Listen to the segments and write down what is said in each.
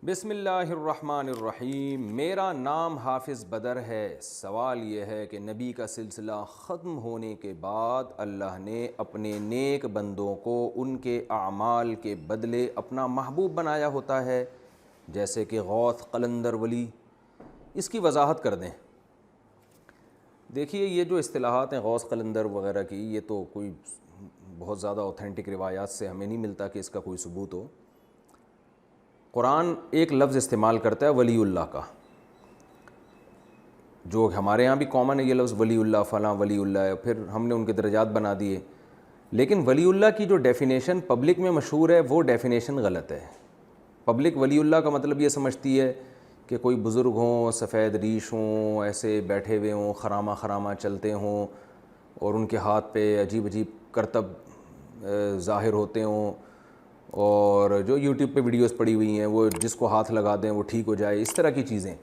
بسم اللہ الرحمن الرحیم۔ میرا نام حافظ بدر ہے۔ سوال یہ ہے کہ نبی کا سلسلہ ختم ہونے کے بعد اللہ نے اپنے نیک بندوں کو ان کے اعمال کے بدلے اپنا محبوب بنایا ہوتا ہے، جیسے کہ غوث، قلندر، ولی۔ اس کی وضاحت کر دیں۔ دیکھیے، یہ جو اصطلاحات ہیں غوث، قلندر وغیرہ کی، یہ تو کوئی بہت زیادہ اوتھینٹک روایات سے ہمیں نہیں ملتا کہ اس کا کوئی ثبوت ہو۔ قرآن ایک لفظ استعمال کرتا ہے ولی اللہ کا، جو ہمارے ہاں بھی کامن ہے یہ لفظ، ولی اللہ، فلاں ولی اللہ ہے، پھر ہم نے ان کے درجات بنا دیے۔ لیکن ولی اللہ کی جو ڈیفینیشن پبلک میں مشہور ہے وہ ڈیفینیشن غلط ہے۔ پبلک ولی اللہ کا مطلب یہ سمجھتی ہے کہ کوئی بزرگ ہوں، سفید ریش ہوں، ایسے بیٹھے ہوئے ہوں، خرامہ خرامہ چلتے ہوں، اور ان کے ہاتھ پہ عجیب عجیب کرتب ظاہر ہوتے ہوں، اور جو یوٹیوب پہ ویڈیوز پڑی ہوئی ہیں وہ جس کو ہاتھ لگا دیں وہ ٹھیک ہو جائے، اس طرح کی چیزیں۔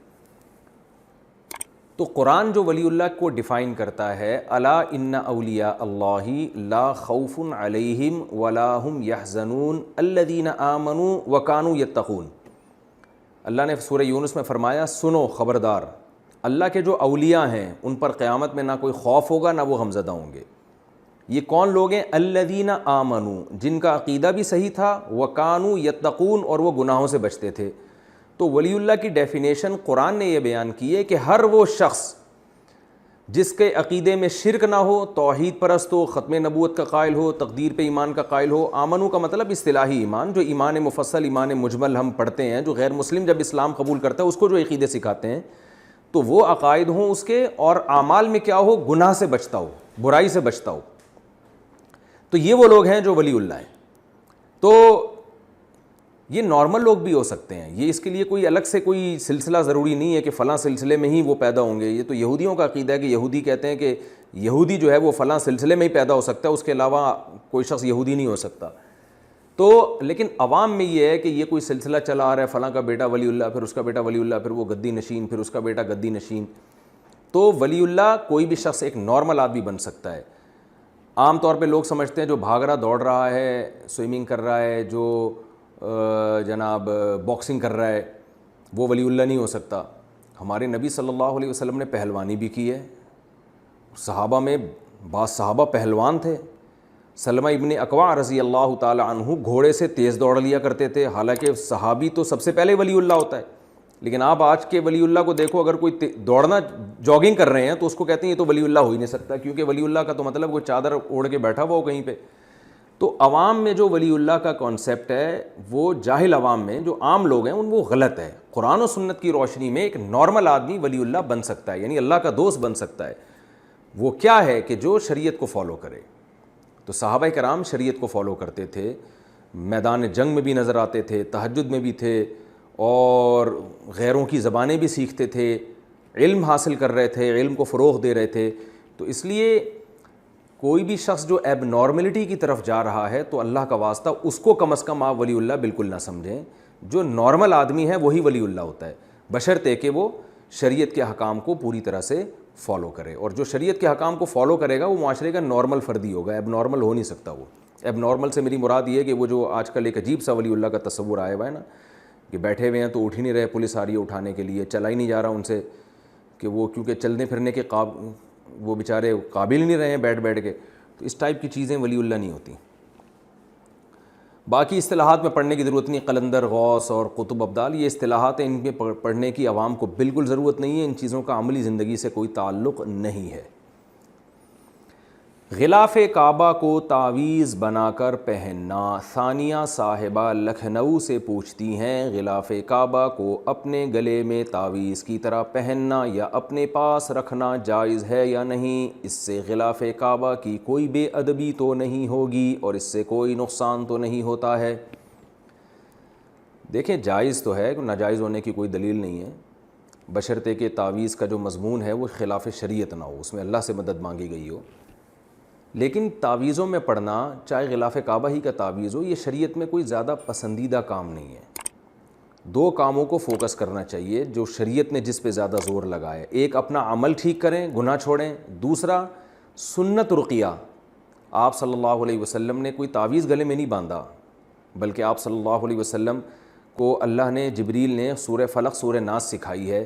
تو قرآن جو ولی اللہ کو ڈیفائن کرتا ہے، الا ان اولیاء اللہ لا خوف علیہم ولا هم یحزنون الذین آمنوا وکانوا یتقون۔ اللہ نے سورہ یونس میں فرمایا، سنو خبردار، اللہ کے جو اولیاء ہیں ان پر قیامت میں نہ کوئی خوف ہوگا نہ وہ غمزدہ ہوں گے۔ یہ کون لوگ ہیں؟ الذین آمنوا، جن کا عقیدہ بھی صحیح تھا، وکانوا یتقون، اور وہ گناہوں سے بچتے تھے۔ تو ولی اللہ کی ڈیفینیشن قرآن نے یہ بیان کی ہے کہ ہر وہ شخص جس کے عقیدے میں شرک نہ ہو، توحید پرست ہو، ختم نبوت کا قائل ہو، تقدیر پہ ایمان کا قائل ہو۔ آمنو کا مطلب اصطلاحی ایمان، جو ایمان مفصل، ایمان مجمل ہم پڑھتے ہیں، جو غیر مسلم جب اسلام قبول کرتا ہے اس کو جو عقیدے سکھاتے ہیں، تو وہ عقائد ہوں اس کے، اور اعمال میں کیا ہو؟ گناہ سے بچتا ہو، برائی سے بچتا ہو۔ تو یہ وہ لوگ ہیں جو ولی اللہ ہیں۔ تو یہ نارمل لوگ بھی ہو سکتے ہیں، یہ اس کے لیے کوئی الگ سے کوئی سلسلہ ضروری نہیں ہے کہ فلاں سلسلے میں ہی وہ پیدا ہوں گے۔ یہ تو یہودیوں کا عقیدہ ہے کہ یہودی کہتے ہیں کہ یہودی جو ہے وہ فلاں سلسلے میں ہی پیدا ہو سکتا ہے، اس کے علاوہ کوئی شخص یہودی نہیں ہو سکتا۔ تو لیکن عوام میں یہ ہے کہ یہ کوئی سلسلہ چلا آ رہا ہے، فلاں کا بیٹا ولی اللہ، پھر اس کا بیٹا ولی اللہ، پھر وہ گدی نشین، پھر اس کا بیٹا گدی نشین۔ تو ولی اللہ کوئی بھی شخص ایک نارمل آدمی بن سکتا ہے۔ عام طور پہ لوگ سمجھتے ہیں جو بھاگ رہا، دوڑ رہا ہے، سوئمنگ کر رہا ہے، جو جناب باکسنگ کر رہا ہے، وہ ولی اللہ نہیں ہو سکتا۔ ہمارے نبی صلی اللہ علیہ وسلم نے پہلوانی بھی کی ہے، صحابہ میں بعض صحابہ پہلوان تھے۔ سلمہ ابن اکوع رضی اللہ تعالی عنہ گھوڑے سے تیز دوڑ لیا کرتے تھے، حالانکہ صحابی تو سب سے پہلے ولی اللہ ہوتا ہے۔ لیکن آپ آج کے ولی اللہ کو دیکھو، اگر کوئی دوڑنا، جاگنگ کر رہے ہیں تو اس کو کہتے ہیں یہ تو ولی اللہ ہو ہی نہیں سکتا، کیونکہ ولی اللہ کا تو مطلب کوئی چادر اوڑھ کے بیٹھا ہوا ہو کہیں پہ۔ تو عوام میں جو ولی اللہ کا کانسیپٹ ہے، وہ جاہل عوام میں جو عام لوگ ہیں وہ غلط ہے۔ قرآن و سنت کی روشنی میں ایک نارمل آدمی ولی اللہ بن سکتا ہے، یعنی اللہ کا دوست بن سکتا ہے۔ وہ کیا ہے کہ جو شریعت کو فالو کرے۔ تو صحابہ کرام شریعت کو فالو کرتے تھے، میدان جنگ میں بھی نظر آتے تھے، تہجد میں بھی تھے، اور غیروں کی زبانیں بھی سیکھتے تھے، علم حاصل کر رہے تھے، علم کو فروغ دے رہے تھے۔ تو اس لیے کوئی بھی شخص جو ایب نارملٹی کی طرف جا رہا ہے تو اللہ کا واسطہ اس کو کم از کم آپ ولی اللہ بالکل نہ سمجھیں۔ جو نارمل آدمی ہے وہی ولی اللہ ہوتا ہے، بشرطے کہ وہ شریعت کے حکام کو پوری طرح سے فالو کرے، اور جو شریعت کے حکام کو فالو کرے گا وہ معاشرے کا نارمل فردی ہوگا، ایب نارمل ہو نہیں سکتا۔ وہ ایب نارمل سے میری مراد یہ ہے کہ وہ جو آج کل ایک عجیب سا ولی اللہ کا تصور آیا ہوا ہے نا، کہ بیٹھے ہوئے ہیں تو اٹھ ہی نہیں رہے، پولیس آ رہی ہے اٹھانے کے لیے، چلا ہی نہیں جا رہا ان سے، کہ وہ کیونکہ چلنے پھرنے کے وہ بیچارے قابل ہی نہیں رہے ہیں بیٹھ کے۔ تو اس ٹائپ کی چیزیں ولی اللہ نہیں ہوتی۔ باقی اصطلاحات میں پڑھنے کی ضرورت نہیں، قلندر، غوث اور قطب ابدال، یہ اصطلاحات ہیں، ان میں پڑھنے کی عوام کو بالکل ضرورت نہیں ہے، ان چیزوں کا عملی زندگی سے کوئی تعلق نہیں ہے۔ غلاف کعبہ کو تعویذ بنا کر پہننا۔ ثانیہ صاحبہ لکھنؤ سے پوچھتی ہیں، غلاف کعبہ کو اپنے گلے میں تعویذ کی طرح پہننا یا اپنے پاس رکھنا جائز ہے یا نہیں؟ اس سے غلاف کعبہ کی کوئی بے ادبی تو نہیں ہوگی اور اس سے کوئی نقصان تو نہیں ہوتا ہے؟ دیکھیں، جائز تو ہے، ناجائز ہونے کی کوئی دلیل نہیں ہے، بشرطے کہ تعویذ کا جو مضمون ہے وہ خلاف شریعت نہ ہو، اس میں اللہ سے مدد مانگی گئی ہو۔ لیکن تعویذوں میں پڑھنا، چاہے غلاف کعبہ ہی کا تعویذ ہو، یہ شریعت میں کوئی زیادہ پسندیدہ کام نہیں ہے۔ دو کاموں کو فوکس کرنا چاہیے جو شریعت نے جس پہ زیادہ زور لگائے، ایک اپنا عمل ٹھیک کریں، گناہ چھوڑیں، دوسرا سنت رقیہ۔ آپ صلی اللہ علیہ وسلم نے کوئی تعویذ گلے میں نہیں باندھا، بلکہ آپ صلی اللہ علیہ وسلم کو اللہ نے جبریل نے سورہ فلق سورہ ناس سکھائی ہے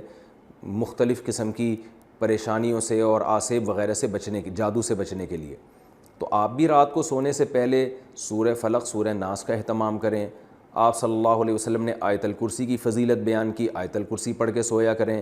مختلف قسم کی پریشانیوں سے اور آسیب وغیرہ سے بچنے کی، جادو سے بچنے کے لیے۔ تو آپ بھی رات کو سونے سے پہلے سورہ فلق سورہ ناس کا اہتمام کریں۔ آپ صلی اللہ علیہ وسلم نے آیت الکرسی کی فضیلت بیان کی، آیت الکرسی پڑھ کے سویا کریں۔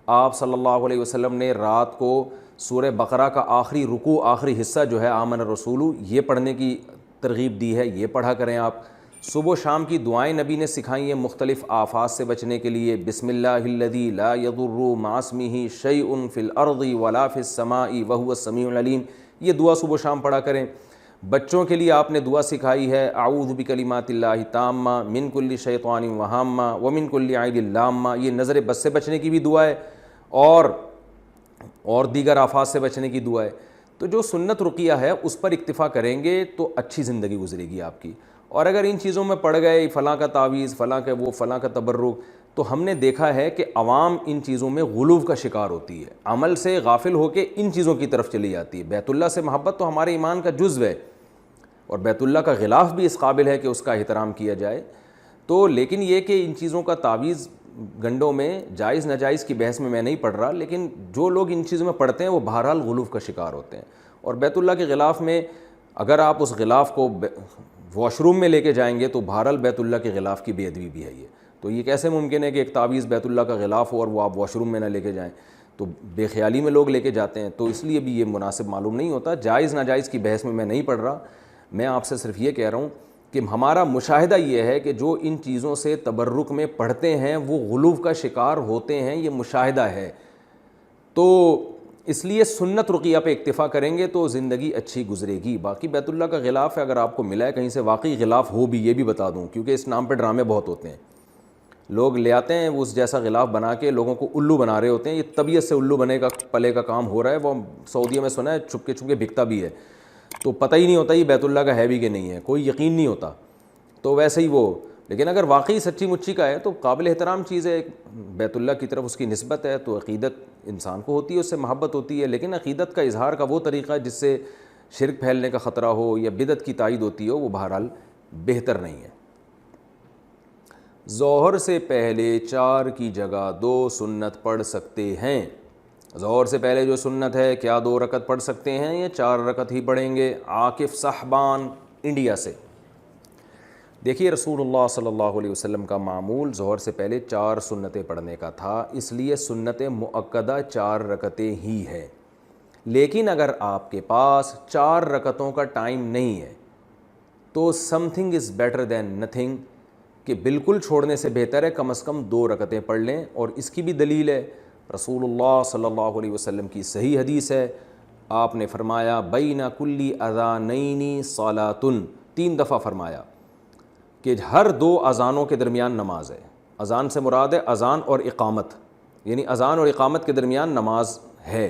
آپ صلی اللہ علیہ وسلم نے رات کو سورہ بقرہ کا آخری رکوع، آخری حصہ جو ہے آمن الرسول، یہ پڑھنے کی ترغیب دی ہے، یہ پڑھا کریں آپ۔ صبح و شام کی دعائیں نبی نے سکھائی ہیں مختلف آفات سے بچنے کے لیے، بسم اللہ الذی لا یضر مع اسمہ شیء فی الارض ولا فی السماء وہو السمیع العلیم، یہ دعا صبح و شام پڑھا کریں۔ بچوں کے لیے آپ نے دعا سکھائی ہے، اعوذ بکلمات اللہ التامہ من کل شیطان وہامہ ومن کل عین لامہ، یہ نظر بد سے بچنے کی بھی دعا ہے اور دیگر آفات سے بچنے کی دعا ہے۔ تو جو سنت رقیہ ہے اس پر اکتفا کریں گے تو اچھی زندگی گزرے گی آپ کی۔ اور اگر ان چیزوں میں پڑ گئے، فلاں کا تعویذ، فلاں کا وہ، فلاں کا تبرک، تو ہم نے دیکھا ہے کہ عوام ان چیزوں میں غلو کا شکار ہوتی ہے، عمل سے غافل ہو کے ان چیزوں کی طرف چلی جاتی ہے۔ بیت اللہ سے محبت تو ہمارے ایمان کا جزو ہے، اور بیت اللہ کا غلاف بھی اس قابل ہے کہ اس کا احترام کیا جائے۔ تو لیکن یہ کہ ان چیزوں کا تعویذ گنڈوں میں جائز ناجائز کی بحث میں نہیں پڑھ رہا، لیکن جو لوگ ان چیزوں میں پڑھتے ہیں وہ بہرحال غلو کا شکار ہوتے ہیں۔ اور بیت اللہ کے غلاف میں اگر آپ اس غلاف کو واش روم میں لے کے جائیں گے تو بہرحال بیت اللہ کے غلاف کی بے ادبی بھی ہے یہ۔ تو یہ کیسے ممکن ہے کہ ایک تعویذ بیت اللہ کا غلاف ہو اور وہ آپ واش روم میں نہ لے کے جائیں؟ تو بے خیالی میں لوگ لے کے جاتے ہیں، تو اس لیے بھی یہ مناسب معلوم نہیں ہوتا۔ جائز ناجائز کی بحث میں نہیں پڑھ رہا، میں آپ سے صرف یہ کہہ رہا ہوں کہ ہمارا مشاہدہ یہ ہے کہ جو ان چیزوں سے تبرک میں پڑھتے ہیں وہ غلو کا شکار ہوتے ہیں، یہ مشاہدہ ہے۔ تو اس لیے سنت رقیہ پہ اکتفا کریں گے تو زندگی اچھی گزرے گی۔ باقی بیت اللہ کا غلاف ہے، اگر آپ کو ملا ہے کہیں سے واقعی غلاف ہو بھی، یہ بھی بتا دوں، کیونکہ اس نام پہ ڈرامے بہت ہوتے ہیں، لوگ لے آتے ہیں اس جیسا غلاف بنا کے لوگوں کو الو بنا رہے ہوتے ہیں۔ یہ طبیعت سے الو بنے کا پلے کا کام ہو رہا ہے، وہ سعودیہ میں سنا ہے چھپ کے بکتا بھی ہے، تو پتہ ہی نہیں ہوتا یہ بیت اللہ کا ہے بھی کہ نہیں ہے، کوئی یقین نہیں ہوتا۔ تو ویسے ہی وہ، لیکن اگر واقعی سچی مچی کا ہے تو قابل احترام چیز ہے، بیت اللہ کی طرف اس کی نسبت ہے، تو عقیدت انسان کو ہوتی ہے، اس سے محبت ہوتی ہے۔ لیکن عقیدت کا اظہار کا وہ طریقہ جس سے شرک پھیلنے کا خطرہ ہو یا بدعت کی تائید ہوتی ہو، وہ بہرحال بہتر نہیں ہے۔ ظہر سے پہلے 4 کی جگہ 2 سنت پڑھ سکتے ہیں۔ ظہر سے پہلے جو سنت ہے، کیا 2 رکعت پڑھ سکتے ہیں یا 4 رکعت ہی پڑھیں گے؟ عاکف صاحبان انڈیا سے، دیکھیے رسول اللہ صلی اللہ علیہ وسلم کا معمول ظہر سے پہلے 4 سنتیں پڑھنے کا تھا، اس لیے سنت مؤکدہ 4 رکعتیں ہی ہے۔ لیکن اگر آپ کے پاس 4 رکعتوں کا ٹائم نہیں ہے تو some thing is better than nothing, کہ بالکل چھوڑنے سے بہتر ہے کم از کم 2 رکعتیں پڑھ لیں۔ اور اس کی بھی دلیل ہے رسول اللہ صلی اللہ علیہ وسلم کی صحیح حدیث ہے، آپ نے فرمایا بین کل اذانین صلاۃ، 3 دفعہ فرمایا کہ ہر 2 اذانوں کے درمیان نماز ہے۔ اذان سے مراد ہے اذان اور اقامت، یعنی اذان اور اقامت کے درمیان نماز ہے۔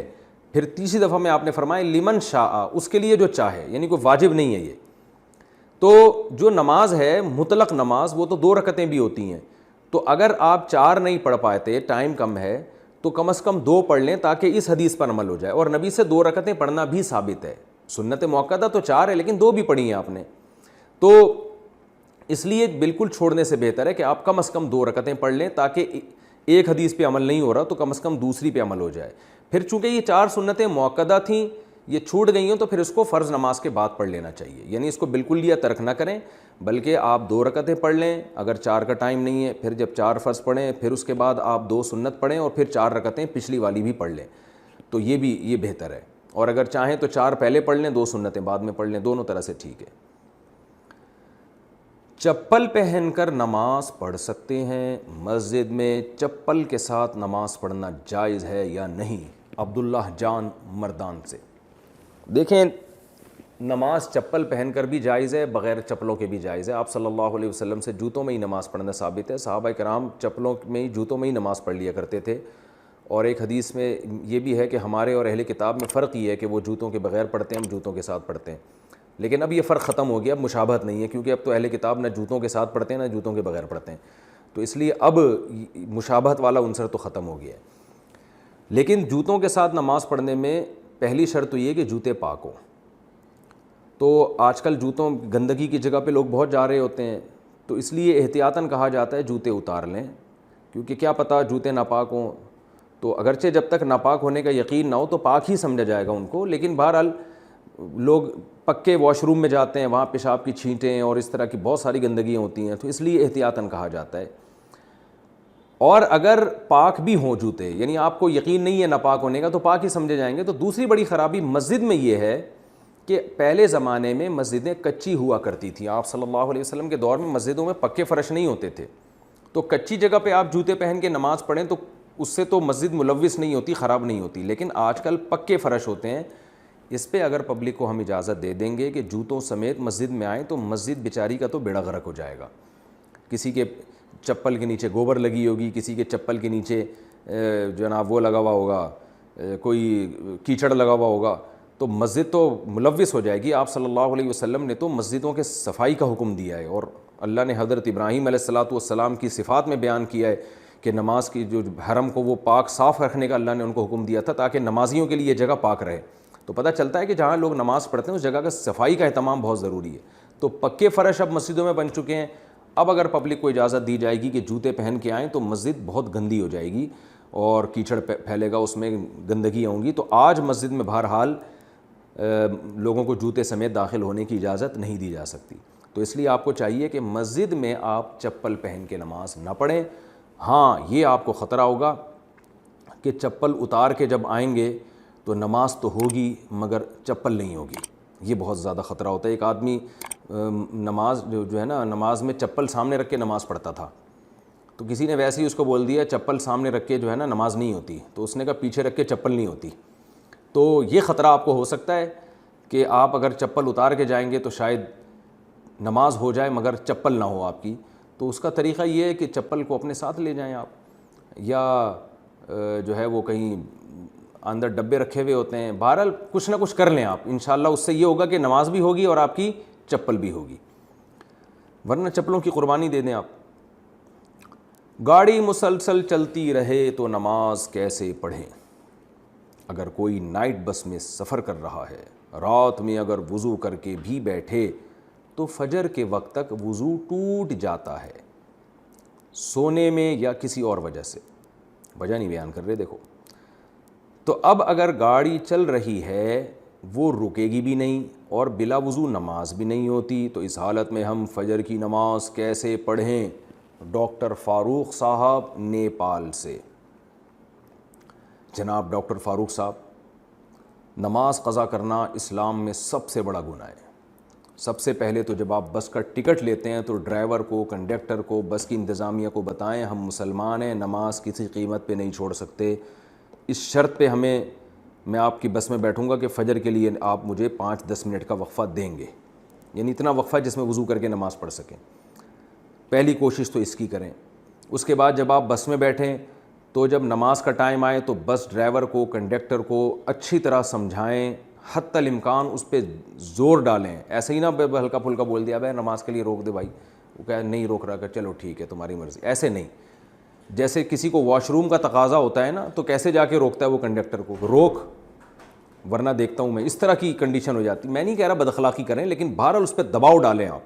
پھر تیسری دفعہ میں آپ نے فرمایا لمن شاء، اس کے لیے جو چاہے، یعنی کوئی واجب نہیں ہے یہ۔ تو جو نماز ہے مطلق نماز، وہ تو 2 رکعتیں بھی ہوتی ہیں۔ تو اگر آپ 4 نہیں پڑھ پاتے، ٹائم کم ہے، تو کم از کم 2 پڑھ لیں تاکہ اس حدیث پر عمل ہو جائے۔ اور نبی سے 2 رکعتیں پڑھنا بھی ثابت ہے، سنت مؤکدہ تو 4 ہے لیکن 2 بھی پڑھی ہیں آپ نے۔ تو اس لیے بالکل چھوڑنے سے بہتر ہے کہ آپ کم از کم 2 رکعتیں پڑھ لیں تاکہ ایک حدیث پہ عمل نہیں ہو رہا تو کم از کم دوسری پہ عمل ہو جائے۔ پھر چونکہ یہ 4 سنتیں مؤکدہ تھیں، یہ چھوٹ گئی ہیں، تو پھر اس کو فرض نماز کے بعد پڑھ لینا چاہیے، یعنی اس کو بالکل یا ترک نہ کریں، بلکہ آپ 2 رکعتیں پڑھ لیں اگر 4 کا ٹائم نہیں ہے، پھر جب 4 فرض پڑھیں پھر اس کے بعد آپ 2 سنت پڑھیں اور پھر 4 رکعتیں پچھلی والی بھی پڑھ لیں، تو یہ بہتر ہے۔ اور اگر چاہیں تو 4 پہلے پڑھ لیں، 2 سنتیں بعد میں پڑھ لیں، دونوں طرح سے ٹھیک ہے۔ چپل پہن کر نماز پڑھ سکتے ہیں؟ مسجد میں چپل کے ساتھ نماز پڑھنا جائز ہے یا نہیں؟ عبداللہ جان مردان سے، دیکھیں نماز چپل پہن کر بھی جائز ہے، بغیر چپلوں کے بھی جائز ہے۔ آپ صلی اللہ علیہ وسلم سے جوتوں میں ہی نماز پڑھنا ثابت ہے، صحابہ کرام چپلوں میں ہی، جوتوں میں ہی نماز پڑھ لیا کرتے تھے۔ اور ایک حدیث میں یہ بھی ہے کہ ہمارے اور اہل کتاب میں فرق یہ ہے کہ وہ جوتوں کے بغیر پڑھتے ہیں، ہم جوتوں کے ساتھ پڑھتے ہیں، لیکن اب یہ فرق ختم ہو گیا، اب مشابہت نہیں ہے، کیونکہ اب تو اہل کتاب نہ جوتوں کے ساتھ پڑھتے ہیں نہ جوتوں کے بغیر پڑھتے ہیں، تو اس لیے اب مشابہت والا عنصر تو ختم ہو گیا ہے۔ لیکن جوتوں کے ساتھ نماز پڑھنے میں پہلی شرط تو یہ کہ جوتے پاک ہوں۔ تو آج کل جوتوں گندگی کی جگہ پہ لوگ بہت جا رہے ہوتے ہیں، تو اس لیے احتیاطاً کہا جاتا ہے جوتے اتار لیں، کیونکہ کیا پتہ جوتے ناپاک ہوں، تو اگرچہ جب تک ناپاک ہونے کا یقین نہ ہو تو پاک ہی سمجھا جائے گا ان کو، لیکن بہرحال لوگ پکے واش روم میں جاتے ہیں، وہاں پیشاب کی چھینٹیں اور اس طرح کی بہت ساری گندگیاں ہوتی ہیں، تو اس لیے احتیاطاً کہا جاتا ہے۔ اور اگر پاک بھی ہوں جوتے، یعنی آپ کو یقین نہیں ہے ناپاک ہونے کا، تو پاک ہی سمجھے جائیں گے۔ تو دوسری بڑی خرابی مسجد میں یہ ہے کہ پہلے زمانے میں مسجدیں کچی ہوا کرتی تھیں، آپ صلی اللہ علیہ وسلم کے دور میں مسجدوں میں پکے فرش نہیں ہوتے تھے، تو کچی جگہ پہ آپ جوتے پہن کے نماز پڑھیں تو اس سے تو مسجد ملوث نہیں ہوتی، خراب نہیں ہوتی، لیکن آج کل پکے فرش ہوتے ہیں۔ اس پہ اگر پبلک کو ہم اجازت دے دیں گے کہ جوتوں سمیت مسجد میں آئیں تو مسجد بیچاری کا تو بیڑا غرق ہو جائے گا۔ کسی کے چپل کے نیچے گوبر لگی ہوگی، کسی کے چپل کے نیچے جناب وہ لگا ہوا ہوگا، کوئی کیچڑ لگا ہوا ہوگا، تو مسجد تو ملوث ہو جائے گی۔ آپ صلی اللہ علیہ وسلم نے تو مسجدوں کے صفائی کا حکم دیا ہے، اور اللہ نے حضرت ابراہیم علیہ الصلاۃ والسلام کی صفات میں بیان کیا ہے کہ نماز کی جو حرم کو وہ پاک صاف رکھنے کا اللہ نے ان کو حکم دیا تھا تاکہ نمازیوں کے لیے یہ جگہ پاک رہے۔ تو پتہ چلتا ہے کہ جہاں لوگ نماز پڑھتے ہیں اس جگہ کا صفائی کا اہتمام بہت ضروری ہے۔ تو پکے فرش اب مسجدوں میں بن چکے ہیں، اب اگر پبلک کو اجازت دی جائے گی کہ جوتے پہن کے آئیں تو مسجد بہت گندی ہو جائے گی اور کیچڑ پھیلے گا، اس میں گندگیاں ہوں گی۔ تو آج مسجد میں بہرحال لوگوں کو جوتے سمیت داخل ہونے کی اجازت نہیں دی جا سکتی، تو اس لیے آپ کو چاہیے کہ مسجد میں آپ چپل پہن کے نماز نہ پڑھیں۔ ہاں یہ آپ کو خطرہ ہوگا کہ چپل اتار کے جب آئیں گے تو نماز تو ہوگی مگر چپل نہیں ہوگی، یہ بہت زیادہ خطرہ ہوتا ہے۔ ایک آدمی نماز جو ہے نا، نماز میں چپل سامنے رکھ کے نماز پڑھتا تھا، تو کسی نے ویسے ہی اس کو بول دیا چپل سامنے رکھ کے جو ہے نا نماز نہیں ہوتی، تو اس نے کہا پیچھے رکھ کے چپل نہیں ہوتی۔ تو یہ خطرہ آپ کو ہو سکتا ہے کہ آپ اگر چپل اتار کے جائیں گے تو شاید نماز ہو جائے مگر چپل نہ ہو آپ کی۔ تو اس کا طریقہ یہ ہے کہ چپل کو اپنے ساتھ لے جائیں آپ، یا جو ہے وہ کہیں اندر ڈبے رکھے ہوئے ہوتے ہیں، بہرحال کچھ نہ کچھ کر لیں آپ، انشاءاللہ اس سے یہ ہوگا کہ نماز بھی ہوگی اور آپ کی چپل بھی ہوگی، ورنہ چپلوں کی قربانی دے دیں آپ۔ گاڑی مسلسل چلتی رہے تو نماز کیسے پڑھیں؟ اگر کوئی نائٹ بس میں سفر کر رہا ہے، رات میں اگر وضو کر کے بھی بیٹھے تو فجر کے وقت تک وضو ٹوٹ جاتا ہے، سونے میں یا کسی اور وجہ سے، وجہ نہیں بیان کر رہے دیکھو۔ تو اب اگر گاڑی چل رہی ہے وہ رکے گی بھی نہیں اور بلا وضو نماز بھی نہیں ہوتی، تو اس حالت میں ہم فجر کی نماز کیسے پڑھیں؟ ڈاکٹر فاروق صاحب نیپال سے۔ جناب ڈاکٹر فاروق صاحب، نماز قضا کرنا اسلام میں سب سے بڑا گناہ ہے۔ سب سے پہلے تو جب آپ بس کا ٹکٹ لیتے ہیں تو ڈرائیور کو، کنڈکٹر کو، بس کی انتظامیہ کو بتائیں ہم مسلمان ہیں، نماز کسی قیمت پہ نہیں چھوڑ سکتے، اس شرط پہ میں آپ کی بس میں بیٹھوں گا کہ فجر کے لیے آپ مجھے 5-10 منٹ کا وقفہ دیں گے، یعنی اتنا وقفہ جس میں وضو کر کے نماز پڑھ سکیں۔ پہلی کوشش تو اس کی کریں۔ اس کے بعد جب آپ بس میں بیٹھیں تو جب نماز کا ٹائم آئے تو بس ڈرائیور کو، کنڈکٹر کو اچھی طرح سمجھائیں، حتی الامکان اس پہ زور ڈالیں، ایسے ہی نہ ہلکا پھلکا بول دیا بھائی نماز کے لیے روک دے بھائی، وہ کہے نہیں روک رہا، کہ چلو ٹھیک ہے تمہاری مرضی، ایسے نہیں۔ جیسے کسی کو واش روم کا تقاضا ہوتا ہے نا، تو کیسے جا کے روکتا ہے وہ کنڈکٹر کو، روک ورنہ دیکھتا ہوں میں، اس طرح کی کنڈیشن ہو جاتی۔ میں نہیں کہہ رہا بد اخلاقی کریں، لیکن بہرحال اس پہ دباؤ ڈالیں آپ،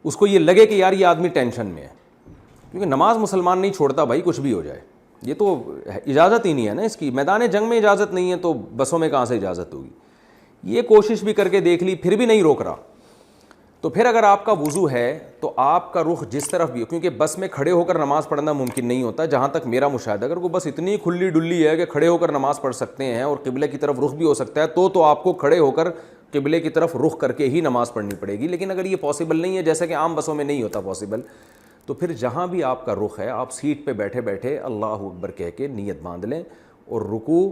اس کو یہ لگے کہ یار یہ آدمی ٹینشن میں ہے، کیونکہ نماز مسلمان نہیں چھوڑتا بھائی کچھ بھی ہو جائے، یہ تو اجازت ہی نہیں ہے نا اس کی، میدان جنگ میں اجازت نہیں ہے تو بسوں میں کہاں سے اجازت ہوگی۔ یہ کوشش بھی کر کے دیکھ لی پھر بھی نہیں روک رہا، تو پھر اگر آپ کا وضو ہے تو آپ کا رخ جس طرف بھی ہو، کیونکہ بس میں کھڑے ہو کر نماز پڑھنا ممکن نہیں ہوتا جہاں تک میرا مشاہدہ، اگر کوئی بس اتنی کھلی ڈلی ہے کہ کھڑے ہو کر نماز پڑھ سکتے ہیں اور قبلے کی طرف رخ بھی ہو سکتا ہے تو آپ کو کھڑے ہو کر قبلے کی طرف رخ کر کے ہی نماز پڑھنی پڑے گی۔ لیکن اگر یہ پاسبل نہیں ہے، جیسا کہ عام بسوں میں نہیں ہوتا پاسبل، تو پھر جہاں بھی آپ کا رخ ہے آپ سیٹ پہ بیٹھے بیٹھے اللہ اکبر کہہ کے نیت باندھ لیں، اور رکوع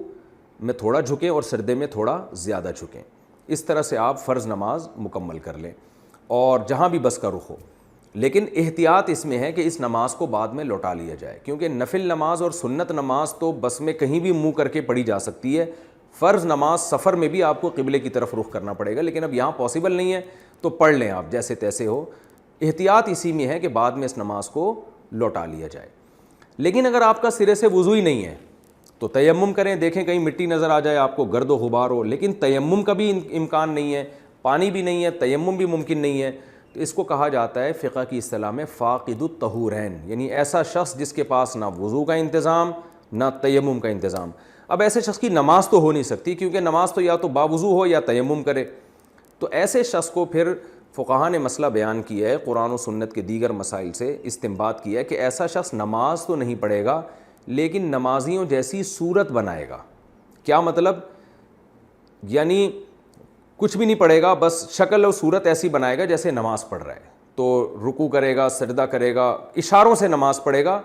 میں تھوڑا جھکیں اور سجدے میں تھوڑا زیادہ جھکیں، اس طرح سے آپ فرض نماز مکمل کر لیں، اور جہاں بھی بس کا رخ ہو۔ لیکن احتیاط اس میں ہے کہ اس نماز کو بعد میں لوٹا لیا جائے، کیونکہ نفل نماز اور سنت نماز تو بس میں کہیں بھی منہ کر کے پڑھی جا سکتی ہے، فرض نماز سفر میں بھی آپ کو قبلے کی طرف رخ کرنا پڑے گا، لیکن اب یہاں پاسبل نہیں ہے تو پڑھ لیں آپ جیسے تیسے ہو۔ احتیاط اسی میں ہے کہ بعد میں اس نماز کو لوٹا لیا جائے۔ لیکن اگر آپ کا سرے سے وضو ہی نہیں ہے تو تیمم کریں، دیکھیں کہیں مٹی نظر آ جائے آپ کو، گرد و غبار ہو، لیکن تیمم کا بھی امکان نہیں ہے، پانی بھی نہیں ہے، تیمم بھی ممکن نہیں ہے، تو اس کو کہا جاتا ہے فقہ کی اصطلاح میں فاقد الطہورین، یعنی ایسا شخص جس کے پاس نہ وضو کا انتظام نہ تیمم کا انتظام۔ اب ایسے شخص کی نماز تو ہو نہیں سکتی، کیونکہ نماز تو یا تو باوضو ہو یا تیمم کرے۔ تو ایسے شخص کو پھر فقہا نے مسئلہ بیان کیا ہے، قرآن و سنت کے دیگر مسائل سے استنباط کیا ہے کہ ایسا شخص نماز تو نہیں پڑھے گا لیکن نمازیوں جیسی صورت بنائے گا۔ کیا مطلب؟ یعنی کچھ بھی نہیں پڑھے گا، بس شکل اور صورت ایسی بنائے گا جیسے نماز پڑھ رہا ہے، تو رکوع کرے گا، سجدہ کرے گا، اشاروں سے نماز پڑھے گا۔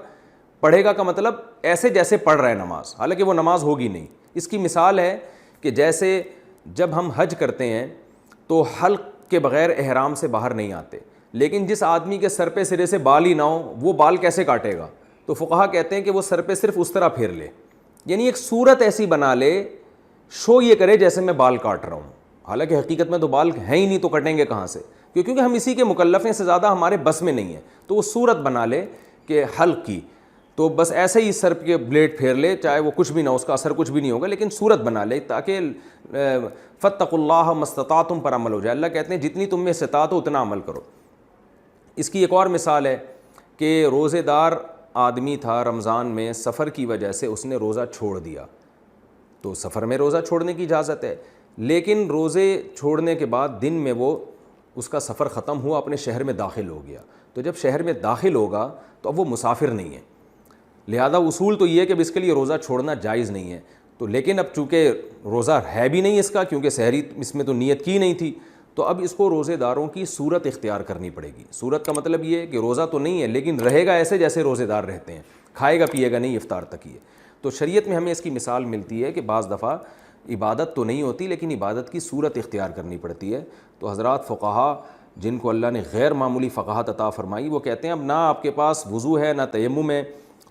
پڑھے گا کا مطلب ایسے جیسے پڑھ رہا ہے نماز، حالانکہ وہ نماز ہوگی نہیں۔ اس کی مثال ہے کہ جیسے جب ہم حج کرتے ہیں تو حلق کے بغیر احرام سے باہر نہیں آتے، لیکن جس آدمی کے سر پہ سرے سے بال ہی نہ ہو وہ بال کیسے کاٹے گا؟ تو فقہا کہتے ہیں کہ وہ سر پہ صرف اس طرح پھیر لے، یعنی ایک صورت ایسی بنا لے، شو یہ کرے جیسے میں بال کاٹ رہا ہوں، حالانکہ حقیقت میں تو بال ہیں ہی نہیں، تو کٹیں گے کہاں سے؟ کیونکہ ہم اسی کے مکلف ہیں، سے زیادہ ہمارے بس میں نہیں ہے۔ تو وہ صورت بنا لے کہ حلق کی، تو بس ایسے ہی سر کے بلیڈ پھیر لے، چاہے وہ کچھ بھی نہ، اس کا اثر کچھ بھی نہیں ہوگا، لیکن صورت بنا لے تاکہ فاتقوا اللہ ما استطعتم پر عمل ہو جائے۔ اللہ کہتے ہیں جتنی تم میں استطاعت ہو اتنا عمل کرو۔ اس کی ایک اور مثال ہے کہ روزے دار آدمی تھا، رمضان میں سفر کی وجہ سے اس نے روزہ چھوڑ دیا، تو سفر میں روزہ چھوڑنے کی اجازت ہے، لیکن روزے چھوڑنے کے بعد دن میں وہ اس کا سفر ختم ہوا، اپنے شہر میں داخل ہو گیا، تو جب شہر میں داخل ہوگا تو اب وہ مسافر نہیں ہے، لہذا اصول تو یہ ہے کہ اس کے لیے روزہ چھوڑنا جائز نہیں ہے۔ تو لیکن اب چونکہ روزہ ہے بھی نہیں اس کا، کیونکہ سحری اس میں تو نیت کی نہیں تھی، تو اب اس کو روزے داروں کی صورت اختیار کرنی پڑے گی۔ صورت کا مطلب یہ ہے کہ روزہ تو نہیں ہے لیکن رہے گا ایسے جیسے روزے دار رہتے ہیں، کھائے گا پیے گا نہیں افطار تک ہی ہے۔ تو شریعت میں ہمیں اس کی مثال ملتی ہے کہ بعض دفعہ عبادت تو نہیں ہوتی لیکن عبادت کی صورت اختیار کرنی پڑتی ہے۔ تو حضرات فقہا جن کو اللہ نے غیر معمولی فقاہت عطا فرمائی، وہ کہتے ہیں اب نہ آپ کے پاس وضو ہے نہ تیمم ہے،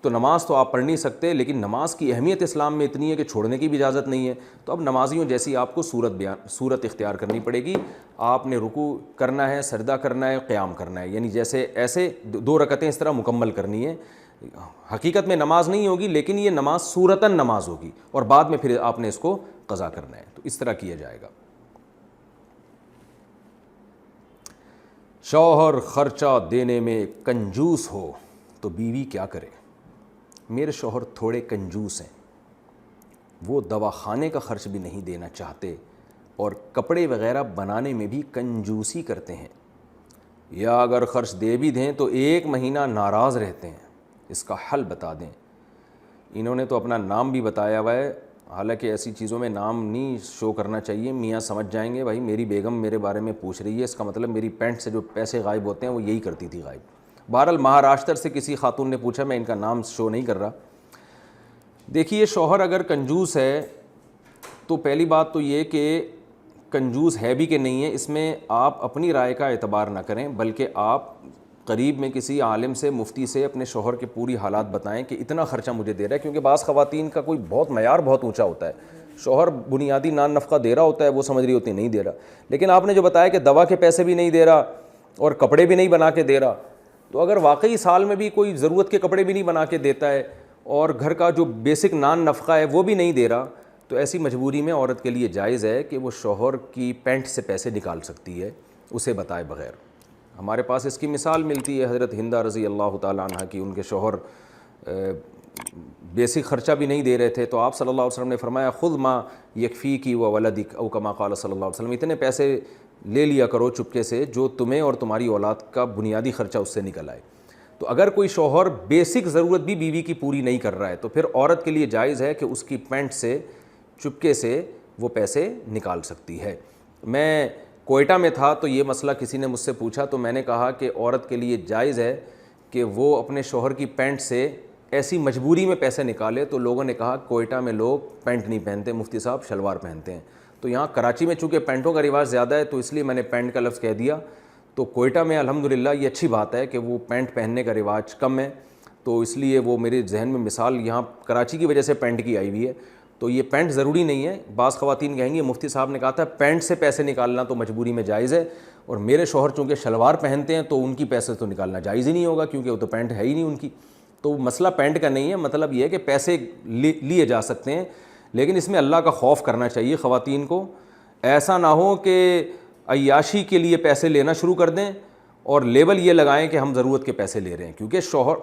تو نماز تو آپ پڑھ نہیں سکتے، لیکن نماز کی اہمیت اسلام میں اتنی ہے کہ چھوڑنے کی بھی اجازت نہیں ہے، تو اب نمازیوں جیسی آپ کو صورت اختیار کرنی پڑے گی۔ آپ نے رکوع کرنا ہے، سجدہ کرنا ہے، قیام کرنا ہے، یعنی جیسے ایسے 2 رکعتیں اس طرح مکمل کرنی ہے۔ حقیقت میں نماز نہیں ہوگی لیکن یہ نماز صورتاً نماز ہوگی، اور بعد میں پھر آپ نے اس کو قضا کرنا ہے، تو اس طرح کیا جائے گا۔ شوہر خرچہ دینے میں کنجوس ہو تو بیوی کیا کرے؟ میرے شوہر تھوڑے کنجوس ہیں، وہ دواخانے کا خرچ بھی نہیں دینا چاہتے اور کپڑے وغیرہ بنانے میں بھی کنجوسی کرتے ہیں، یا اگر خرچ دے بھی دیں تو 1 مہینہ ناراض رہتے ہیں، اس کا حل بتا دیں۔ انہوں نے تو اپنا نام بھی بتایا ہوا ہے، حالانکہ ایسی چیزوں میں نام نہیں شو کرنا چاہیے، میاں سمجھ جائیں گے بھائی میری بیگم میرے بارے میں پوچھ رہی ہے، اس کا مطلب میری پینٹ سے جو پیسے غائب ہوتے ہیں وہ یہی کرتی تھی غائب۔ بہرحال مہاراشٹر سے کسی خاتون نے پوچھا، میں ان کا نام شو نہیں کر رہا۔ دیکھیے شوہر اگر کنجوس ہے تو پہلی بات تو یہ کہ کنجوس ہے بھی کہ نہیں ہے، اس میں آپ اپنی رائے کا اعتبار نہ کریں، بلکہ آپ قریب میں کسی عالم سے، مفتی سے اپنے شوہر کے پوری حالات بتائیں کہ اتنا خرچہ مجھے دے رہا ہے، کیونکہ بعض خواتین کا کوئی بہت معیار بہت اونچا ہوتا ہے، شوہر بنیادی نان نفقہ دے رہا ہوتا ہے، وہ سمجھ رہی ہوتی نہیں دے رہا، لیکن آپ نے جو بتایا کہ دوا کے پیسے بھی نہیں دے رہا اور کپڑے بھی نہیں بنا کے دے رہا، تو اگر واقعی سال میں بھی کوئی ضرورت کے کپڑے بھی نہیں بنا کے دیتا ہے اور گھر کا جو بیسک نان نفقہ ہے وہ بھی نہیں دے رہا، تو ایسی مجبوری میں عورت کے لیے جائز ہے کہ وہ شوہر کی پینٹ سے پیسے نکال سکتی ہے اسے بتائے بغیر۔ ہمارے پاس اس کی مثال ملتی ہے حضرت ہندہ رضی اللہ تعالیٰ عنہ کی، ان کے شوہر بیسک خرچہ بھی نہیں دے رہے تھے، تو آپ صلی اللہ علیہ وسلم نے فرمایا خذ ما یکفیک وولدک او کما قال صلی اللہ علیہ وسلم، اتنے پیسے لے لیا کرو چپکے سے جو تمہیں اور تمہاری اولاد کا بنیادی خرچہ اس سے نکل آئے۔ تو اگر کوئی شوہر بیسک ضرورت بھی بیوی کی پوری نہیں کر رہا ہے تو پھر عورت کے لیے جائز ہے کہ اس کی پینٹ سے چپکے سے وہ پیسے نکال سکتی ہے۔ میں کوئٹہ میں تھا تو یہ مسئلہ کسی نے مجھ سے پوچھا، تو میں نے کہا کہ عورت کے لیے جائز ہے کہ وہ اپنے شوہر کی پینٹ سے ایسی مجبوری میں پیسے نکالے، تو لوگوں نے کہا کوئٹہ میں لوگ پینٹ نہیں پہنتے، مفتی صاحب شلوار پہنتے ہیں، تو یہاں کراچی میں چونکہ پینٹوں کا رواج زیادہ ہے تو اس لیے میں نے پینٹ کا لفظ کہہ دیا، تو کوئٹہ میں الحمدللہ یہ اچھی بات ہے کہ وہ پینٹ پہننے کا رواج کم ہے، تو اس لیے وہ میرے ذہن میں مثال یہاں کراچی کی وجہ سے پینٹ کی آئی ہوئی ہے۔ تو یہ پینٹ ضروری نہیں ہے، بعض خواتین کہیں گی مفتی صاحب نے کہا تھا پینٹ سے پیسے نکالنا تو مجبوری میں جائز ہے، اور میرے شوہر چونکہ شلوار پہنتے ہیں تو ان کی پیسے تو نکالنا جائز ہی نہیں ہوگا کیونکہ وہ تو پینٹ ہے ہی نہیں ان کی۔ تو مسئلہ پینٹ کا نہیں ہے، مطلب یہ ہے کہ پیسے لیے جا سکتے ہیں، لیکن اس میں اللہ کا خوف کرنا چاہیے خواتین کو، ایسا نہ ہو کہ عیاشی کے لیے پیسے لینا شروع کر دیں اور لیبل یہ لگائیں کہ ہم ضرورت کے پیسے لے رہے ہیں، کیونکہ شوہر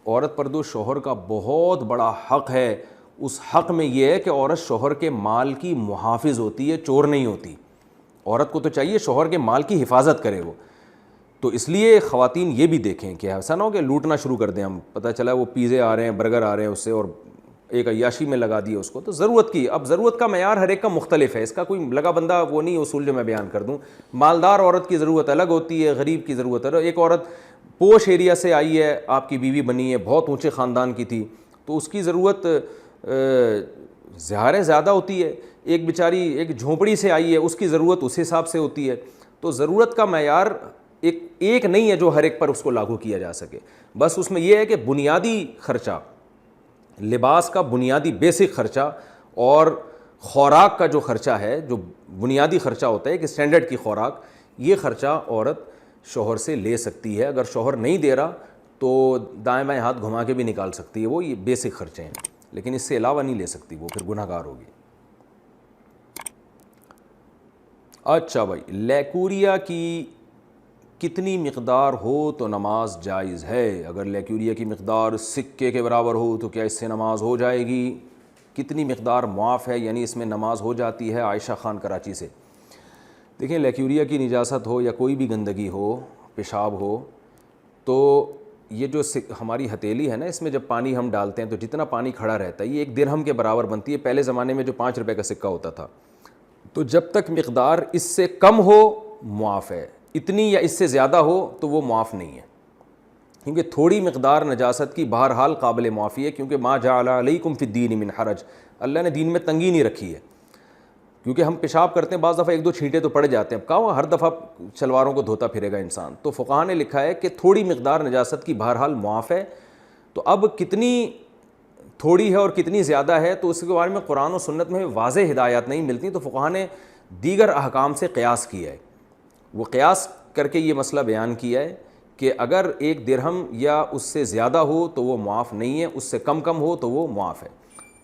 عورت پر جو شوہر کا بہت بڑا حق ہے، اس حق میں یہ ہے کہ عورت شوہر کے مال کی محافظ ہوتی ہے، چور نہیں ہوتی. عورت کو تو چاہیے شوہر کے مال کی حفاظت کرے وہ. تو اس لیے خواتین یہ بھی دیکھیں کہ ایسا نہ ہو کہ لوٹنا شروع کر دیں ہم، پتہ چلا وہ پیزے آ رہے ہیں، برگر آ رہے ہیں اس سے، اور ایک عیاشی میں لگا دیے اس کو. تو ضرورت کی، اب ضرورت کا معیار ہر ایک کا مختلف ہے، اس کا کوئی لگا بندہ وہ نہیں اصول جو میں بیان کر دوں. مالدار عورت کی ضرورت الگ ہوتی ہے، غریب کی ضرورت الگ. ایک عورت پوش ایریا سے آئی ہے، آپ کی بیوی بنی ہے، بہت اونچے خاندان کی تھی، تو اس کی ضرورت ظاہر زیادہ ہوتی ہے. ایک بیچاری ایک جھونپڑی سے آئی ہے، اس کی ضرورت اس حساب سے ہوتی ہے. تو ضرورت کا معیار ایک نہیں ہے جو ہر ایک پر اس کو لاگو کیا جا سکے. بس اس میں یہ ہے کہ بنیادی خرچہ، لباس کا بنیادی بیسک خرچہ اور خوراک کا جو خرچہ ہے، جو بنیادی خرچہ ہوتا ہے ایک اسٹینڈرڈ کی خوراک، یہ خرچہ عورت شوہر سے لے سکتی ہے. اگر شوہر نہیں دے رہا تو دائیں بائیں ہاتھ گھما کے بھی نکال سکتی ہے، وہ یہ بیسک خرچے ہیں، لیکن اس سے علاوہ نہیں لے سکتی، وہ پھر گناہ گار ہوگی. اچھا بھائی، لیکوریا کی کتنی مقدار ہو تو نماز جائز ہے؟ اگر لیکوریا کی مقدار سکے کے برابر ہو تو کیا اس سے نماز ہو جائے گی؟ کتنی مقدار معاف ہے، یعنی اس میں نماز ہو جاتی ہے؟ عائشہ خان کراچی سے. دیکھیں، لیکوریا کی نجاست ہو یا کوئی بھی گندگی ہو، پیشاب ہو، تو یہ جو ہماری ہتھیلی ہے نا، اس میں جب پانی ہم ڈالتے ہیں تو جتنا پانی کھڑا رہتا ہے یہ 1 درہم کے برابر بنتی ہے. پہلے زمانے میں جو 5 روپے کا سکہ ہوتا تھا، تو جب تک مقدار اس سے کم ہو معاف ہے، اتنی یا اس سے زیادہ ہو تو وہ معاف نہیں ہے. کیونکہ تھوڑی مقدار نجاست کی بہرحال قابل معافی ہے، کیونکہ ما جعل علیکم فی الدین من حرج، اللہ نے دین میں تنگی نہیں رکھی ہے. کیونکہ ہم پیشاب کرتے ہیں، بعض دفعہ 1-2 چھینٹے تو پڑ جاتے ہیں، اب کہاں ہر دفعہ شلواروں کو دھوتا پھرے گا انسان. تو فقہاء نے لکھا ہے کہ تھوڑی مقدار نجاست کی بہرحال معاف ہے. تو اب کتنی تھوڑی ہے اور کتنی زیادہ ہے تو اس کے بارے میں قرآن و سنت میں واضح ہدایات نہیں ملتی. تو فقہاء نے دیگر احکام سے قیاس کیا ہے، وہ قیاس کر کے یہ مسئلہ بیان کیا ہے کہ اگر 1 درہم یا اس سے زیادہ ہو تو وہ معاف نہیں ہے، اس سے کم ہو تو وہ معاف ہے.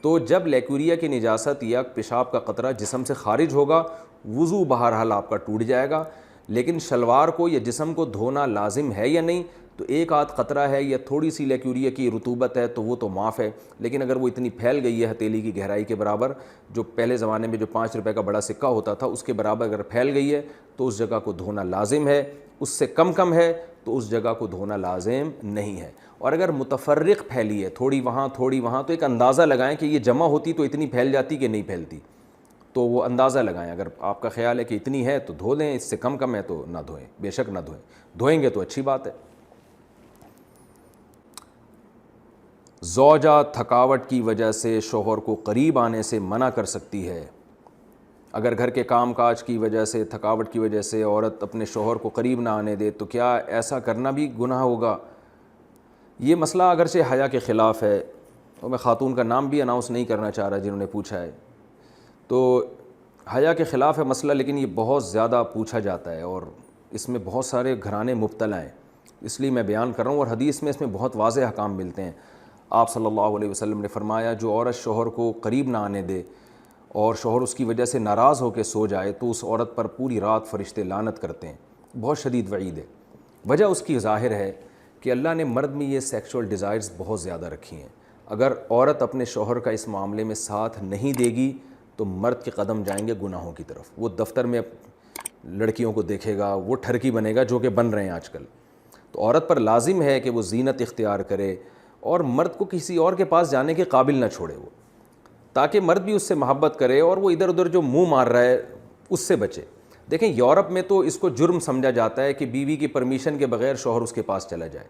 تو جب لیکوریا کی نجاست یا پیشاب کا قطرہ جسم سے خارج ہوگا، وضو بہرحال آپ کا ٹوٹ جائے گا. لیکن شلوار کو یا جسم کو دھونا لازم ہے یا نہیں؟ تو 1 آدھ قطرہ ہے یا تھوڑی سی لیکوریا کی رطوبت ہے تو وہ تو معاف ہے. لیکن اگر وہ اتنی پھیل گئی ہے ہتھیلی کی گہرائی کے برابر، جو پہلے زمانے میں جو 5 روپے کا بڑا سکہ ہوتا تھا اس کے برابر اگر پھیل گئی ہے تو اس جگہ کو دھونا لازم ہے. اس سے کم ہے تو اس جگہ کو دھونا لازم نہیں ہے. اور اگر متفرق پھیلی ہے، تھوڑی وہاں تو ایک اندازہ لگائیں کہ یہ جمع ہوتی تو اتنی پھیل جاتی کہ نہیں پھیلتی، تو وہ اندازہ لگائیں. اگر آپ کا خیال ہے کہ اتنی ہے تو دھو لیں، اس سے کم ہے تو نہ دھوئیں، بے شک نہ دھوئیں. دھوئیں گے تو اچھی بات ہے. زوجہ تھکاوٹ کی وجہ سے شوہر کو قریب آنے سے منع کر سکتی ہے. اگر گھر کے کام کاج کی وجہ سے، تھکاوٹ کی وجہ سے عورت اپنے شوہر کو قریب نہ آنے دے تو کیا ایسا کرنا بھی گناہ ہوگا؟ یہ مسئلہ اگرچہ حیا کے خلاف ہے، اور میں خاتون کا نام بھی اناؤنس نہیں کرنا چاہ رہا جنہوں نے پوچھا ہے، تو حیا کے خلاف ہے مسئلہ، لیکن یہ بہت زیادہ پوچھا جاتا ہے اور اس میں بہت سارے گھرانے مبتلا ہیں، اس لیے میں بیان کر رہا ہوں. اور حدیث میں اس میں بہت واضح احکام ملتے ہیں. آپ صلی اللہ علیہ وسلم نے فرمایا جو عورت شوہر کو قریب نہ آنے دے اور شوہر اس کی وجہ سے ناراض ہو کے سو جائے تو اس عورت پر پوری رات فرشتے لعنت کرتے ہیں. بہت شدید وعید ہے. وجہ اس کی ظاہر ہے کہ اللہ نے مرد میں یہ سیکشول ڈیزائرز بہت زیادہ رکھی ہیں. اگر عورت اپنے شوہر کا اس معاملے میں ساتھ نہیں دے گی تو مرد کے قدم جائیں گے گناہوں کی طرف. وہ دفتر میں لڑکیوں کو دیکھے گا، وہ ٹھرکی بنے گا جو کہ بن رہے ہیں آج کل. تو عورت پر لازم ہے کہ وہ زینت اختیار کرے اور مرد کو کسی اور کے پاس جانے کے قابل نہ چھوڑے وہ، تاکہ مرد بھی اس سے محبت کرے اور وہ ادھر ادھر جو منہ مار رہا ہے اس سے بچے. دیکھیں یورپ میں تو اس کو جرم سمجھا جاتا ہے کہ بیوی کی پرمیشن کے بغیر شوہر اس کے پاس چلا جائے،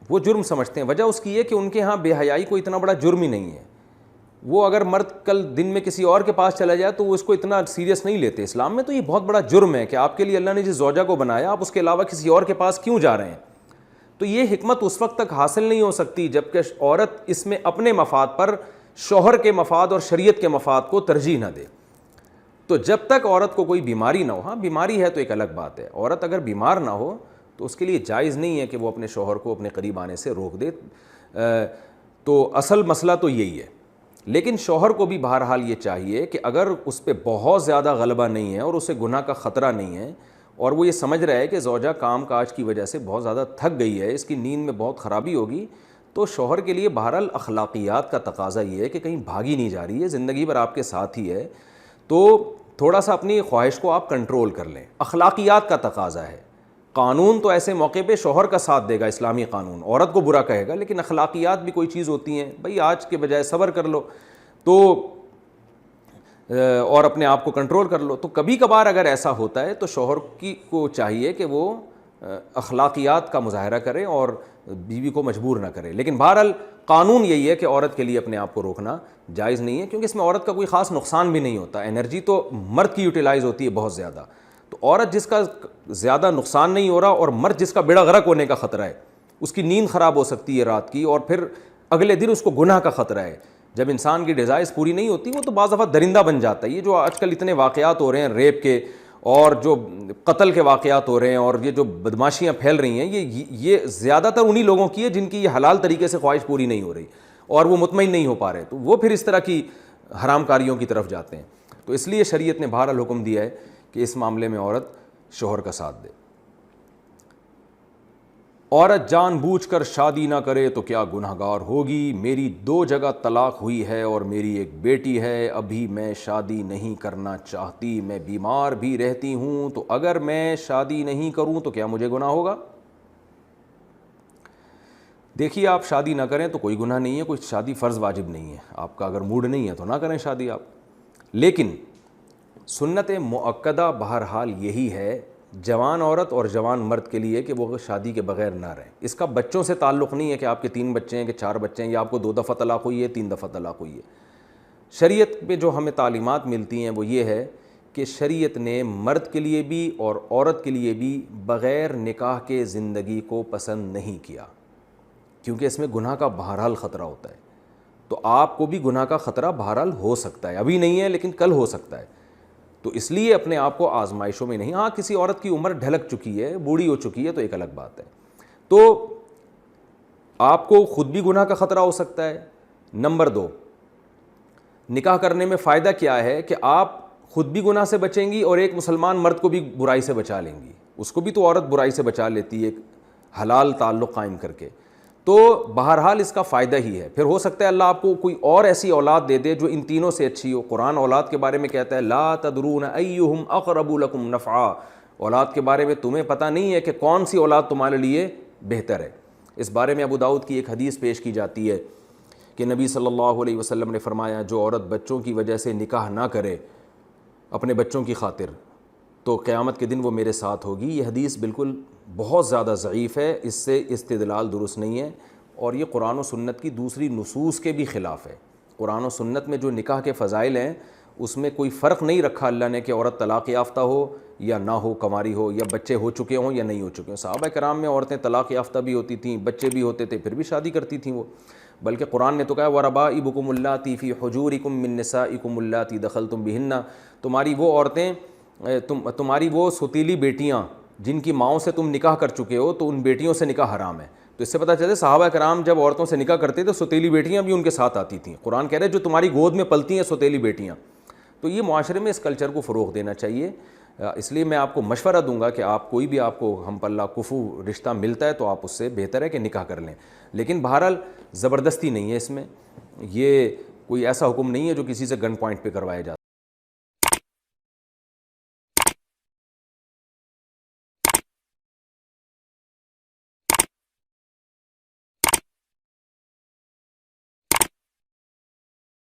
وہ جرم سمجھتے ہیں. وجہ اس کی یہ کہ ان کے ہاں بے حیائی کو اتنا بڑا جرم ہی نہیں ہے. وہ اگر مرد کل دن میں کسی اور کے پاس چلا جائے تو وہ اس کو اتنا سیریس نہیں لیتے. اسلام میں تو یہ بہت بڑا جرم ہے کہ آپ کے لیے اللہ نے جس زوجہ کو بنایا آپ اس کے علاوہ کسی اور کے پاس کیوں جا رہے ہیں. تو یہ حکمت اس وقت تک حاصل نہیں ہو سکتی جب کہ عورت اس میں اپنے مفاد پر شوہر کے مفاد اور شریعت کے مفاد کو ترجیح نہ دے. تو جب تک عورت کو کوئی بیماری نہ ہو، ہاں بیماری ہے تو ایک الگ بات ہے، عورت اگر بیمار نہ ہو تو اس کے لیے جائز نہیں ہے کہ وہ اپنے شوہر کو اپنے قریب آنے سے روک دے. تو اصل مسئلہ تو یہی ہے. لیکن شوہر کو بھی بہرحال یہ چاہیے کہ اگر اس پہ بہت زیادہ غلبہ نہیں ہے اور اسے گناہ کا خطرہ نہیں ہے اور وہ یہ سمجھ رہا ہے کہ زوجہ کام کاج کی وجہ سے بہت زیادہ تھک گئی ہے, اس کی نیند میں بہت خرابی ہوگی, تو شوہر کے لیے بہرحال اخلاقیات کا تقاضا یہ ہے کہ کہیں بھاگی نہیں جا رہی ہے, زندگی بھر آپ کے ساتھ ہی ہے, تو تھوڑا سا اپنی خواہش کو آپ کنٹرول کر لیں. اخلاقیات کا تقاضا ہے. قانون تو ایسے موقع پہ شوہر کا ساتھ دے گا, اسلامی قانون عورت کو برا کہے گا, لیکن اخلاقیات بھی کوئی چیز ہوتی ہیں, بھئی آج کے بجائے صبر کر لو تو اور اپنے آپ کو کنٹرول کر لو. تو کبھی کبھار اگر ایسا ہوتا ہے تو شوہر کو چاہیے کہ وہ اخلاقیات کا مظاہرہ کرے اور بیوی کو مجبور نہ کرے. لیکن بہرحال قانون یہی ہے کہ عورت کے لیے اپنے آپ کو روکنا جائز نہیں ہے, کیونکہ اس میں عورت کا کوئی خاص نقصان بھی نہیں ہوتا. انرجی تو مرد کی یوٹیلائز ہوتی ہے بہت زیادہ, تو عورت جس کا زیادہ نقصان نہیں ہو رہا اور مرد جس کا بیڑا غرق ہونے کا خطرہ ہے, اس کی نیند خراب ہو سکتی ہے رات کی, اور پھر اگلے دن اس کو گناہ کا خطرہ ہے. جب انسان کی ڈیزائرز پوری نہیں ہوتی وہ تو بعض دفعہ درندہ بن جاتا ہے. یہ جو آج کل اتنے واقعات ہو رہے ہیں ریپ کے اور جو قتل کے واقعات ہو رہے ہیں اور یہ جو بدماشیاں پھیل رہی ہیں, یہ زیادہ تر انہی لوگوں کی ہے جن کی یہ حلال طریقے سے خواہش پوری نہیں ہو رہی اور وہ مطمئن نہیں ہو پا رہے, تو وہ پھر اس طرح کی حرام کاریوں کی طرف جاتے ہیں. تو اس لیے شریعت نے بہرحال حکم دیا ہے کہ اس معاملے میں عورت شوہر کا ساتھ دے. عورت جان بوجھ کر شادی نہ کرے تو کیا گناہ گار ہوگی؟ میری 2 جگہ طلاق ہوئی ہے اور میری ایک بیٹی ہے, ابھی میں شادی نہیں کرنا چاہتی, میں بیمار بھی رہتی ہوں, تو اگر میں شادی نہیں کروں تو کیا مجھے گناہ ہوگا؟ دیکھیے, آپ شادی نہ کریں تو کوئی گناہ نہیں ہے, کوئی شادی فرض واجب نہیں ہے. آپ کا اگر موڈ نہیں ہے تو نہ کریں شادی آپ. لیکن سنت مؤکدہ بہرحال یہی ہے جوان عورت اور جوان مرد کے لیے کہ وہ شادی کے بغیر نہ رہیں. اس کا بچوں سے تعلق نہیں ہے کہ آپ کے 3 بچے ہیں کہ 4 بچے ہیں, یا آپ کو 2 دفعہ طلاق ہوئی ہے 3 دفعہ طلاق ہوئی ہے. شریعت میں جو ہمیں تعلیمات ملتی ہیں وہ یہ ہے کہ شریعت نے مرد کے لیے بھی اور عورت کے لیے بھی بغیر نکاح کے زندگی کو پسند نہیں کیا, کیونکہ اس میں گناہ کا بہرحال خطرہ ہوتا ہے. تو آپ کو بھی گناہ کا خطرہ بہرحال ہو سکتا ہے, ابھی نہیں ہے لیکن کل ہو سکتا ہے. تو اس لیے اپنے آپ کو آزمائشوں میں نہیں. ہاں, کسی عورت کی عمر ڈھلک چکی ہے, بوڑھی ہو چکی ہے, تو ایک الگ بات ہے. تو آپ کو خود بھی گناہ کا خطرہ ہو سکتا ہے. نمبر 2, نکاح کرنے میں فائدہ کیا ہے کہ آپ خود بھی گناہ سے بچیں گی اور ایک مسلمان مرد کو بھی برائی سے بچا لیں گی. اس کو بھی تو عورت برائی سے بچا لیتی ہے ایک حلال تعلق قائم کر کے. تو بہرحال اس کا فائدہ ہی ہے. پھر ہو سکتا ہے اللہ آپ کو کوئی اور ایسی اولاد دے دے جو ان تینوں سے اچھی ہو. قرآن اولاد کے بارے میں کہتا ہے لا تدرون ایہم اقرب لکم نفعا, اولاد کے بارے میں تمہیں پتہ نہیں ہے کہ کون سی اولاد تمہارے لیے بہتر ہے. اس بارے میں ابو داؤد کی ایک حدیث پیش کی جاتی ہے کہ نبی صلی اللہ علیہ وسلم نے فرمایا جو عورت بچوں کی وجہ سے نکاح نہ کرے اپنے بچوں کی خاطر تو قیامت کے دن وہ میرے ساتھ ہوگی. یہ حدیث بالکل بہت زیادہ ضعیف ہے, اس سے استدلال درست نہیں ہے, اور یہ قرآن و سنت کی دوسری نصوص کے بھی خلاف ہے. قرآن و سنت میں جو نکاح کے فضائل ہیں اس میں کوئی فرق نہیں رکھا اللہ نے کہ عورت طلاق یافتہ ہو یا نہ ہو, کنواری ہو, یا بچے ہو چکے ہوں یا نہیں ہو چکے ہوں. صحابہ کرام میں عورتیں طلاق یافتہ بھی ہوتی تھیں, بچے بھی ہوتے تھے, پھر بھی شادی کرتی تھیں وہ. بلکہ قرآن نے تو کہا وَرَبَائِبُكُمُ اللَّاتِي فِي حُجُورِكُم مِّن نِّسَائِكُمُ اللَّاتِي دَخَلْتُم بِهِنَّ, تمہاری وہ عورتیں, تمہاری وہ ستیلی بیٹیاں جن کی ماؤں سے تم نکاح کر چکے ہو, تو ان بیٹیوں سے نکاح حرام ہے. تو اس سے پتہ چلتا ہے صحابہ کرام جب عورتوں سے نکاح کرتے تو ستیلی بیٹیاں بھی ان کے ساتھ آتی تھیں. قرآن کہہ رہے جو تمہاری گود میں پلتی ہیں ستیلی بیٹیاں. تو یہ معاشرے میں اس کلچر کو فروغ دینا چاہیے. اس لیے میں آپ کو مشورہ دوں گا کہ آپ کوئی بھی آپ کو ہم پلہ کفو رشتہ ملتا ہے تو آپ اس سے بہتر ہے کہ نکاح کر لیں. لیکن بہرحال زبردستی نہیں ہے اس میں, یہ کوئی ایسا حکم نہیں ہے جو کسی سے گن پوائنٹ پہ کروایا جاتا ہے.